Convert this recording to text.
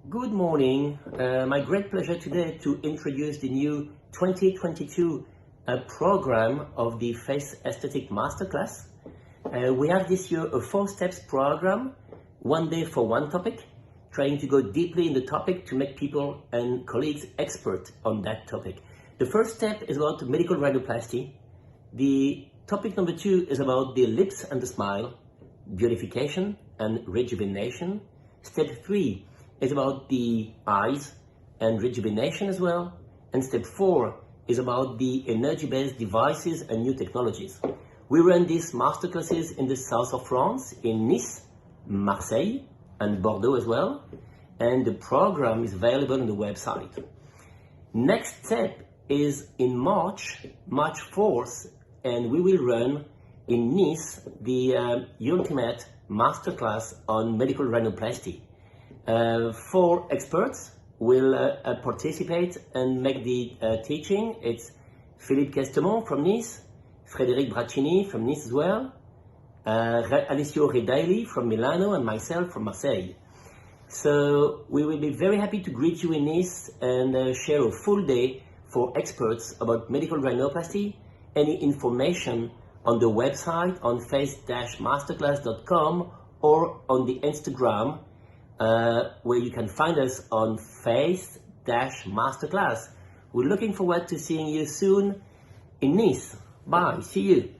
Good morning. My great pleasure today to introduce the new 2022 program of the Face Aesthetics Masterclass. We have this year a 4 steps program, one day for one topic, trying to go deeply in the topic to make people and colleagues expert on that topic. The first step is about medical rhinoplasty. The topic number 2 is about the lips and the smile, beautification and rejuvenation. Step 3 is about the eyes and rejuvenation as well. And step 4 is about the energy-based devices and new technologies. We run these masterclasses in the south of France, in Nice, Marseille, and Bordeaux as well. And the program is available on the website. Next step is in March 4th, and we will run in Nice the ultimate masterclass on medical rhinoplasty. 4 experts will participate and make the teaching. It's Philippe Castemont from Nice, Frédéric Braccini from Nice as well, Alessio Redaili from Milano, and myself from Marseille. So we will be very happy to greet you in Nice and share a full day for experts about medical rhinoplasty. Any information on the website on face-masterclass.com or on the Instagram, where you can find us on face-masterclass. We're looking forward to seeing you soon in Nice. Bye, see you.